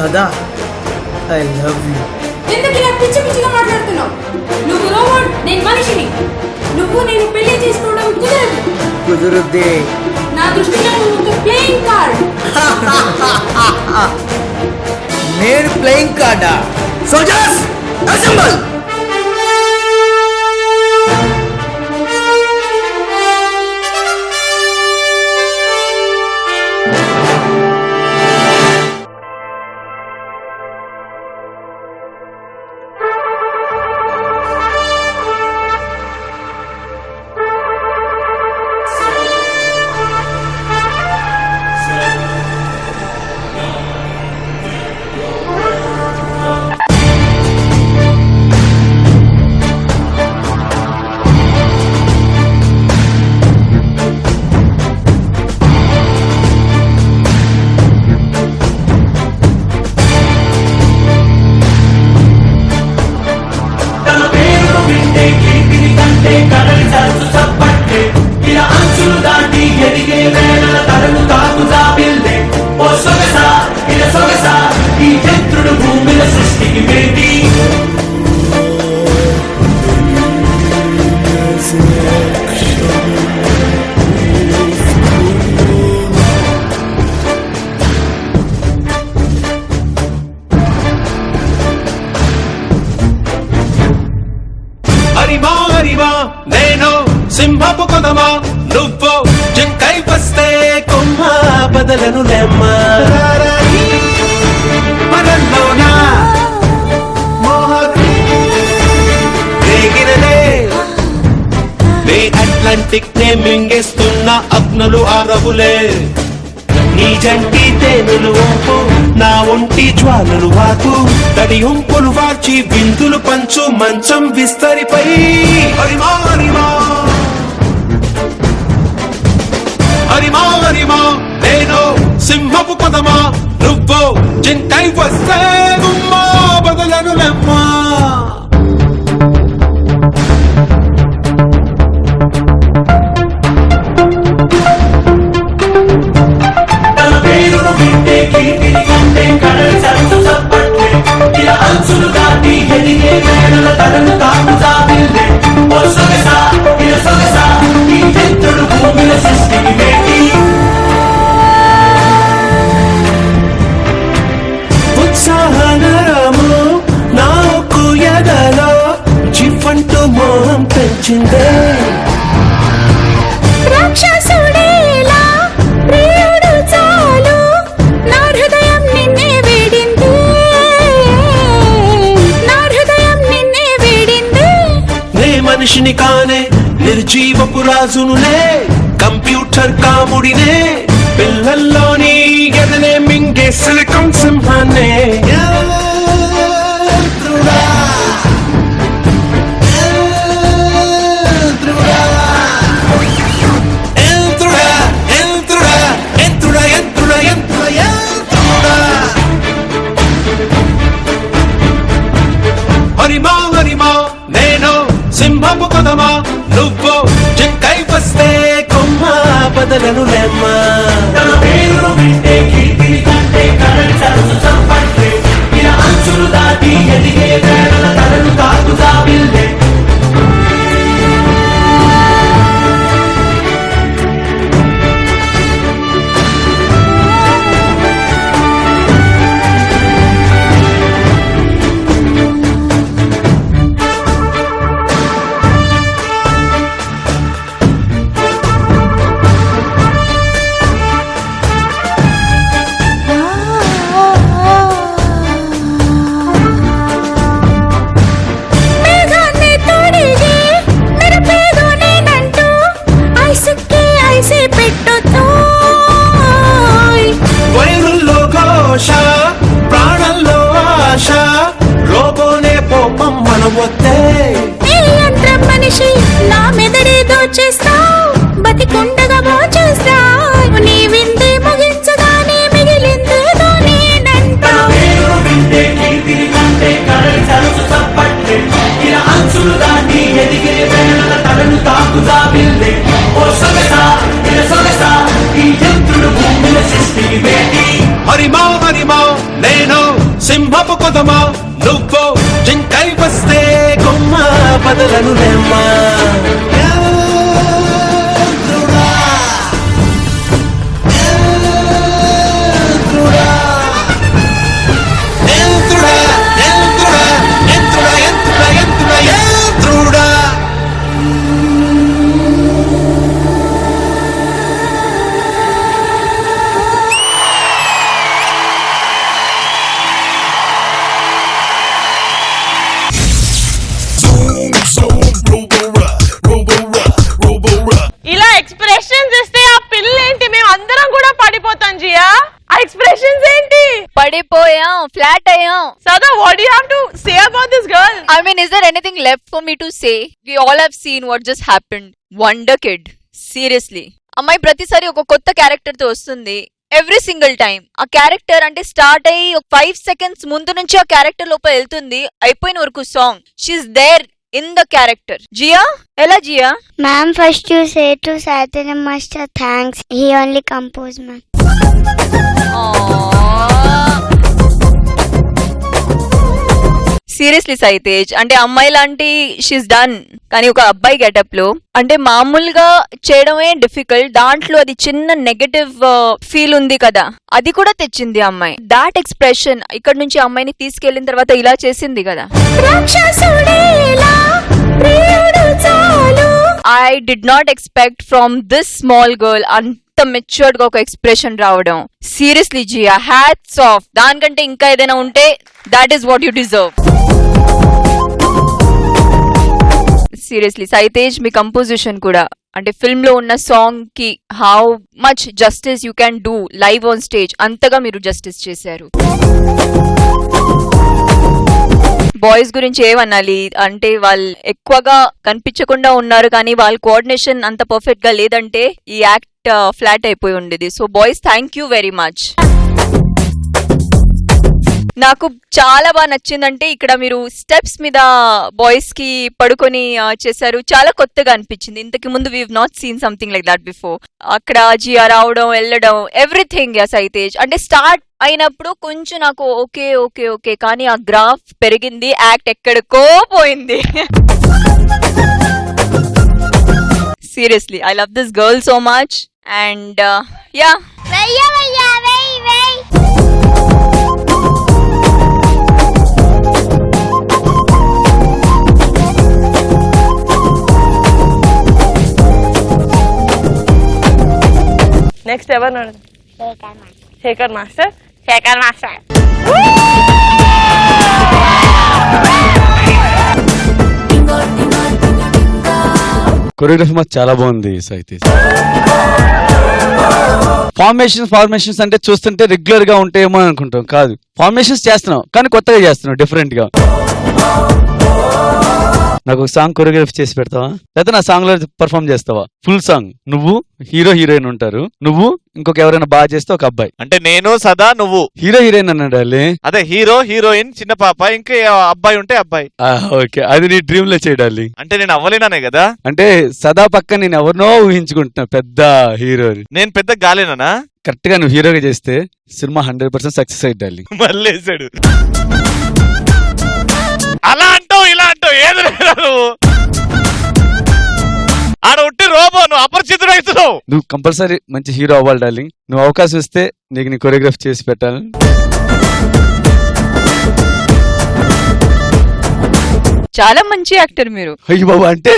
సదా I love you. ఎందుకు ఇలా పిచ్చి పిచ్చిగా మాట్లాడుతున్నావు? నువ్వు రోబోట్, నేను మనిషిని. నువ్వు నేను పెళ్లి చేసుకోవడం కుదరదు. కుదురుద్దే. నా దృష్టిలో నువ్వు ఒక ప్లేయింగ్ కార్డ్. నేను ప్లేయింగ్ కార్డా? Soldiers assemble. నేను సింహపు కొదమా, నువ్వు జింకై వస్తే కొమ్మ బదలను లెమ్మా. మనల్లోనా అట్లాంటిక్ నే మింగేస్తున్న అగ్నులు ఆరవులే. నీ జంటి తేనెలు వంపు, నా ఒంటి జ్వాలలు వాకు. తడి ఉంపులు వాచి విందులు పంచు మంచం విస్తరిపై. హరిమా హరిమా హరిమా హరిమా, నేను సింహపు పదమా, నువ్వు జింకై వస్తే గుమ్మా బదలను లెమ్మా. ఉత్సాహనరము నాకు ఎదలో జివ్వంటూ మోహం పెంచిందే. రాక్షసుడేలా ప్రియుడు చాలు, నా హృదయం నిన్నే వేడింది, నా హృదయం నిన్నే వేడింది. నే మనిషిని కానే నిర్జీవపు రాజునులే, కంప్యూటర్ కాముడినే. పిల్లల్లోని ఎదనే మింగే సిలికాన్ సింహాన్నే. హరిమా హరిమా, నేను సింహపు కొదమా, నువ్వు జింకై వస్తే కొమ్మ బదలను లెమ్మా. ప్రాణంలో ఆశ, రోబోనే పోపం మనవొత్తే. మనిషి నా మెదడే దోచేస్తావు, బతికుండగా మోచేస్తావు. నీ విందే ముగించగానే మిగిలిందేదో నేనంట. హరిమా హరిమా, నేను వదలను లేమ్మా ఇలా ఎక్స్ప్రెషన్స్ ఇస్తే ఆ పిల్ల ఏంటి మేము అందరం కూడా పడిపోతాం జియా ఆ ఎక్స్ప్రెషన్స్ ఏంటి పడిపోయాం ఫ్లాట్ అయ్యాం సదా what you have to say about this girl I mean, is there anything left for me to say? We all have seen what just happened. Wonder Kid. Seriously. అమ్మాయి ప్రతిసారి ఒక కొత్త క్యారెక్టర్ తో వస్తుంది ఎవ్రీ సింగిల్ టైం. ఆ character అంటే start అయ్యి ఒక 5 seconds ముందు నుంచి ఆ క్యారెక్టర్ లోపల వెళ్తుంది, అయిపోయిన వరకు song she's there in the character. Jiya ఎలా Jiya? Ma'am, first you say to Saitanya Master thanks. He only composed, ma'am. Seriously Saitej అంటే అమ్మాయి లాంటి షీస్ డన్, కానీ ఒక అబ్బాయి గెటప్ లో అంటే మామూలుగా చేయడమే డిఫికల్ట్, దాంట్లో అది చిన్న నెగటివ్ ఫీల్ ఉంది కదా, అది కూడా తెచ్చింది అమ్మాయి. దాట్ ఎక్స్ప్రెషన్ ఇక్కడ నుంచి అమ్మాయిని తీసుకెళ్లిన తర్వాత ఇలా చేసింది కదా. I did not expect from this small girl అంత మెచ్యూర్డ్ గా ఒక ఎక్స్ప్రెషన్ రావడం. Seriously Jiya, hats off. దానికంటే ఇంకా ఏదైనా ఉంటే that is what you deserve. Seriously Saitej, మీ కంపోజిషన్ కూడా అంటే ఫిల్మ్ లో ఉన్న సాంగ్ కి how much justice you can do live on stage, అంతగా మీరు జస్టిస్ చేశారు. బాయ్స్ గురించి ఏమనాలి అంటే వాళ్ళు ఎక్కువగా కనిపించకుండా ఉన్నారు, కానీ వాళ్ళ కోఆర్డినేషన్ అంత పర్ఫెక్ట్ గా లేదంటే ఈ యాక్ట్ ఫ్లాట్ అయిపోయి ఉండేది. So boys, thank you very much. నాకు చాలా బాగా నచ్చిందంటే ఇక్కడ మీరు స్టెప్స్ మీద బాయ్స్ కి పడుకొని చేశారు, చాలా కొత్తగా అనిపించింది. ఇంతకు ముందు we not seen something like that before. అక్కడ జియా రావడం వెళ్ళడం ఎవ్రీథింగ్ సైతేజ్ అంటే స్టార్ట్ అయినప్పుడు కొంచెం నాకు ఓకే ఓకే ఓకే, కానీ ఆ గ్రాఫ్ పెరిగింది, యాక్ట్ ఎక్కడికో పోయింది. Seriously I love this girl so much and yeah. Next ఎవరు నడు? Shekhar master. Shekhar master choreography మాకు చాలా బాగుంది సైతేజ్. ఫార్మేషన్స్ అంటే చూస్తుంటే రెగ్యులర్ గా ఉంటాయేమో అనుకుంటాం, కాదు ఫార్మేషన్స్ చేస్తున్నాం కానీ కొత్తగా చేస్తున్నాం, డిఫరెంట్ గా. నాకు ఒక సాంగ్ కొరియోగ్రఫీ చేసి పెడతావా, లేకపోతే నా సాంగ్ లో పర్ఫామ్ చేస్తావా? ఫుల్ సాంగ్ నువ్వు హీరో హీరోయిన్ ఉంటారు, నువ్వు ఇంకొక ఎవరైనా బాగా చేస్తే ఒక అబ్బాయి. అంటే నేను సదా నువ్వు హీరో హీరోయిన్ అన్నాడు. అదే హీరో హీరోయిన్ చిన్న పాప ఇంకా అబ్బాయి ఉంటే అబ్బాయి. ఓకే, అది నీ డ్రీమ్ లో చేయాలి. అంటే నేను అవ్వలేనానే కదా. అంటే సదా పక్క నేను ఎవరినో ఊహించుకుంటున్నా పెద్ద హీరో. నేను పెద్ద గాలేనా? కరెక్ట్ గా నువ్వు హీరోగా చేస్తే సినిమా 100% సక్సెస్ అయ్యాలి. మళ్ళేసాడు. అలా అంటావు ఇలా అంటావు ఏది లేదు, ఆడ ఉట్టి రోబో, నువ్వు అపరిచితుడు అవుతున్నావు. నువ్వు కంపల్సరీ మంచి హీరో అవ్వాలి డార్లింగ్. నువ్వు అవకాశం ఇస్తే నీకు నీ కొరియోగ్రఫీ చేసి పెట్టాలి. చాలా మంచి యాక్టర్ మీరు. అయ్యి బాబా, అంటే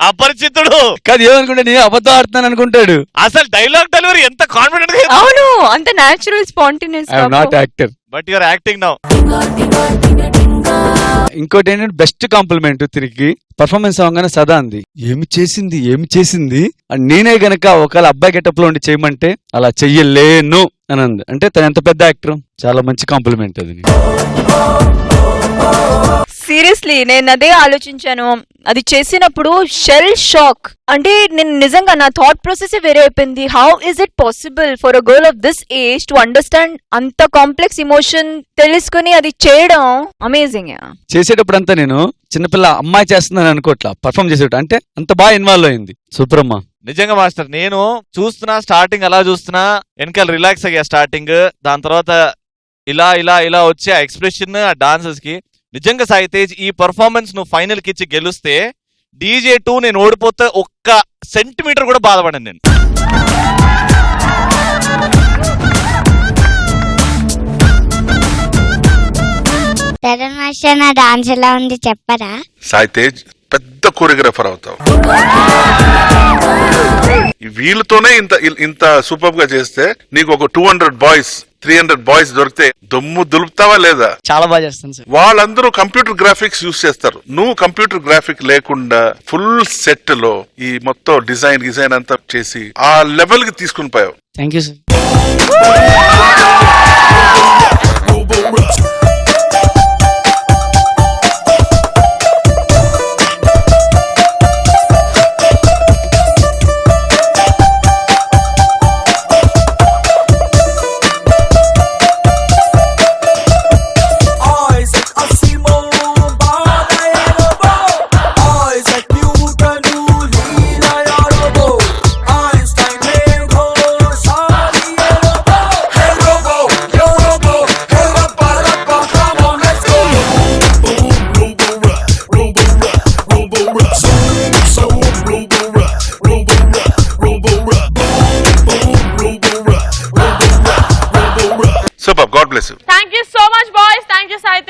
అపరిచితుడు కాదు ఏమనుకుంటా, నేను అబద్ధం ఆడుతున్నాను అనుకుంటాడు. అసలు డైలాగ్ డెలివరీ ఎంత కాన్ఫిడెంట్ గా. అవును, అంత natural spontaneous. I am not actor but your acting now. ఇంకోటి ఏంటంటే బెస్ట్ కాంప్లిమెంట్ తిరిగి పర్ఫార్మెన్స్ అవగానే సదా అంది, ఏమి చేసింది అని. నేనే గనక ఒకవేళ అబ్బాయి గెటప్ లో ఉండి చేయమంటే అలా చెయ్యలేను అని అంది. అంటే తను ఎంత పెద్ద యాక్టర్, చాలా మంచి కాంప్లిమెంట్ అది. సీరియస్లీ నేను అదే ఆలోచించాను అది చేసినప్పుడు. షెల్ షాక్ అంటే నేను నిజంగా నా థాట్ ప్రాసెస్ వేరే అయిపోయింది. How is it possible for a girl of this age to understand అంత కాంప్లెక్స్ ఇమోషన్ తెలుసుకుని అది చేయడం అమేజింగ్. చేసేటప్పుడు అంతా నేను చిన్నపిల్ల అమ్మాయి చేస్తుందని అనుకోవట్లా, పర్ఫామ్ చేసేటప్పుడు అంటే అంత బాగా ఇన్వాల్వ్ అయింది. సూపర్ అమ్మా. నిజంగా మాస్టర్, నేను చూస్తున్నా స్టార్టింగ్ అలా చూస్తున్నా, వెనకాల రిలాక్స్ అయ్యా స్టార్టింగ్, దాని తర్వాత ఇలా ఇలా ఇలా వచ్చే ఆ ఎక్స్ప్రెషన్ ఆ డాన్సెస్ కి నిజంగా సాయి తేజ్ ఈ పర్ఫార్మెన్స్ నువ్వు ఫైనల్ కి ఇచ్చి గెలుస్తే DJ2 నేను ఓడిపోతే ఒక్క సెంటీమీటర్ కూడా బాధపడను నేను. చరణ్ మాస్టర్ నా డాన్స్ ఎలా ఉంది చెప్పరా? సాయి తేజ్ పెద్ద కోరియోగ్రాఫర్ అవుతావు. వీళ్ళతోనే ఇంత సూపర్ గా చేస్తే నీకు ఒక 200 బాయ్స్ 300 బాయ్స్ దొరికితే దొమ్ము దులుపుతావా లేదా? చాలా బాగా చేస్తాను సార్. వాళ్ళందరూ కంప్యూటర్ గ్రాఫిక్స్ యూజ్ చేస్తారు. నువ్వు కంప్యూటర్ గ్రాఫిక్ లేకుండా ఫుల్ సెట్ లో ఈ మొత్తం డిజైన్ అంతా చేసి ఆ లెవెల్ కి తీసుకుని పోయావు. Thank you sir. Superb. God bless you. Thank you so much, boys. Thank you, Sai.